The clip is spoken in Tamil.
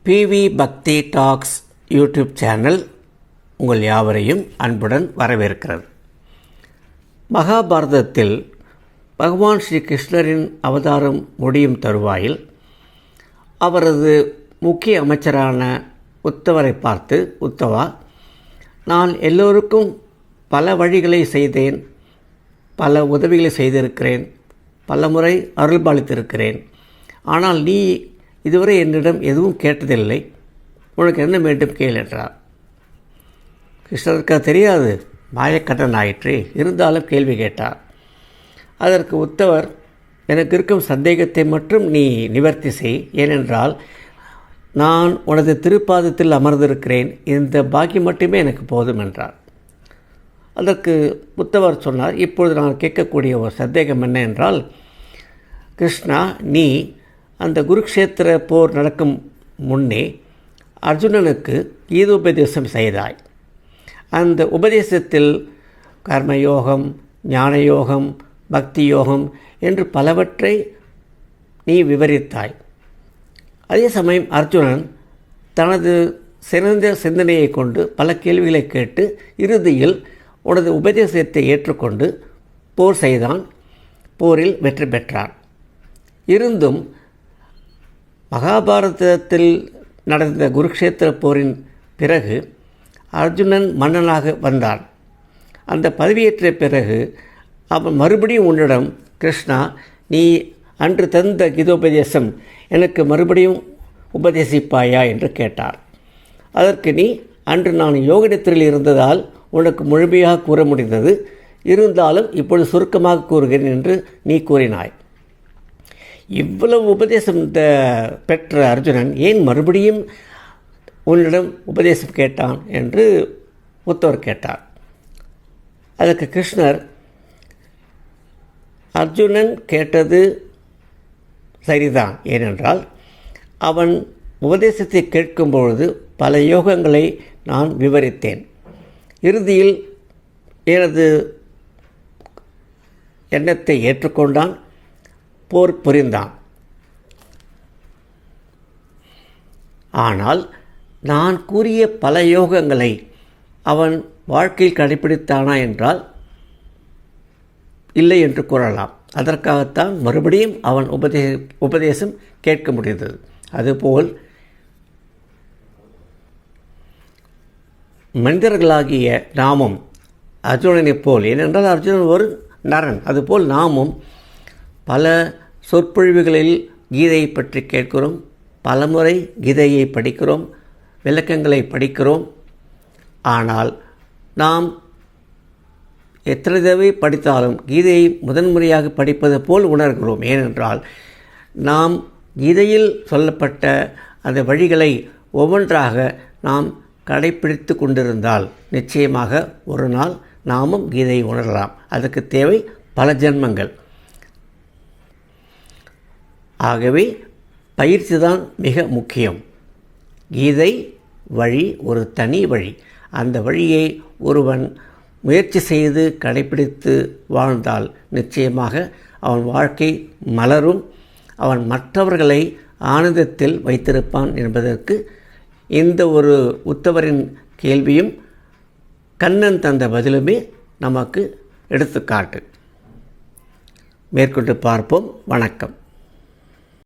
பிவி பக்தி டாக்ஸ் யூடியூப் சேனல் உங்கள் யாவரையும் அன்புடன் வரவேற்கிறது. மகாபாரதத்தில் பகவான் ஸ்ரீ கிருஷ்ணரின் அவதாரம் முடியும் தருவாயில் அவரது முக்கிய அமைச்சரான உத்தவரை பார்த்து, உத்தவா, நான் எல்லோருக்கும் பல வழிகளை செய்தேன், பல உதவிகளை செய்திருக்கிறேன், பல முறை அருள்பாலித்திருக்கிறேன். ஆனால் நீ இதுவரை என்னிடம் எதுவும் கேட்டதில்லை. உனக்கு என்ன வேண்டும் கேள் என்றார். கிருஷ்ணருக்கு தெரியாது, மாயக்கடன் ஆயிற்று. இருந்தாலும் கேள்வி கேட்டார். அதற்கு உத்தவர், எனக்கு இருக்கும் சந்தேகத்தை மட்டும் நீ நிவர்த்தி செய். ஏனென்றால் நான் உனது திருப்பாதத்தில் அமர்ந்திருக்கிறேன், இந்த பாக்கியம் மட்டுமே எனக்கு போதும் என்றார். அதற்கு உத்தவர் சொன்னார், இப்பொழுது நான் கேட்கக்கூடிய ஒரு சந்தேகம் என்ன என்றால், கிருஷ்ணா, நீ அந்த குருக்ஷேத்திர போர் நடக்கும் முன்னே அர்ஜுனனுக்கு கீதோபதேசம் செய்தாய். அந்த உபதேசத்தில் கர்மயோகம், ஞானயோகம், பக்தி யோகம் என்று பலவற்றை நீ விவரித்தாய். அதே சமயம் அர்ஜுனன் தனது சிறந்த சிந்தனையை கொண்டு பல கேள்விகளை கேட்டு இறுதியில் உனது உபதேசத்தை ஏற்றுக்கொண்டு போர் செய்தான், போரில் வெற்றி பெற்றான். இருந்தும் மகாபாரதத்தில் நடந்த குருக்ஷேத்திர போரின் பிறகு அர்ஜுனன் மன்னனாக வந்தான். அந்த பதவியேற்ற பிறகு அவன் மறுபடியும் உன்னிடம், கிருஷ்ணா, நீ அன்று தந்த கீதோபதேசம் எனக்கு மறுபடியும் உபதேசிப்பாயா என்று கேட்டார். அதற்கு நீ, அன்று நான் யோகநித்திரையில் இருந்ததால் உனக்கு முழுமையாக கூற முடிந்தது, இருந்தாலும் இப்பொழுது சுருக்கமாக கூறுகிறேன் என்று நீ கூறினாய். இவ்வளவு உபதேசம் பெற்ற அர்ஜுனன் ஏன் மறுபடியும் உன்னிடம் உபதேசம் கேட்டான் என்று உத்தவர் கேட்டார். அதற்கு கிருஷ்ணர், அர்ஜுனன் கேட்டது சரிதான். ஏனென்றால் அவன் உபதேசத்தை கேட்கும்பொழுது பல யோகங்களை நான் விவரித்தேன். இறுதியில் எனது எண்ணத்தை ஏற்றுக்கொண்டான், போர் புரிந்தான். ஆனால் நான் கூறிய பல யோகங்களை அவன் வாழ்க்கையில் கடைபிடித்தானா என்றால் இல்லை என்று கூறலாம். அதற்காகத்தான் மறுபடியும் அவன் உபதேசம் கேட்க முடிந்தது. அதுபோல் மனிதர்களாகிய நாமும் அர்ஜுனனைப் போல், ஏனென்றால் அர்ஜுனன் ஒரு நரன், அதுபோல் நாமும் பல சொற்பொழிவுகளில் கீதையை பற்றி கேட்கிறோம், பலமுறை கீதையை படிக்கிறோம், விளக்கங்களை படிக்கிறோம். ஆனால் நாம் எத்தனை தடவை படித்தாலும் கீதையை முதன்முறையாக படிப்பது போல் உணர்கிறோம். ஏனென்றால் நாம் கீதையில் சொல்லப்பட்ட அந்த வழிகளை ஒவ்வொன்றாக நாம் கடைப்பிடித்து கொண்டிருந்தால் நிச்சயமாக ஒரு நாள் நாமும் கீதையை உணரலாம். அதுக்கு தேவை பல ஜென்மங்கள். ஆகவே பயிற்சி தான் மிக முக்கியம். கீதை வழி ஒரு தனி வழி. அந்த வழியை ஒருவன் முயற்சி செய்து கடைப்பிடித்து வாழ்ந்தால் நிச்சயமாக அவன் வாழ்க்கை மலரும், அவன் மற்றவர்களை ஆனந்தத்தில் வைத்திருப்பான் என்பதற்கு இந்த ஒரு உத்தவரின் கேள்வியும் கண்ணன் தந்த பதிலுமே நமக்கு எடுத்துக்காட்டு. மேற்கொண்டு பார்ப்போம். வணக்கம்.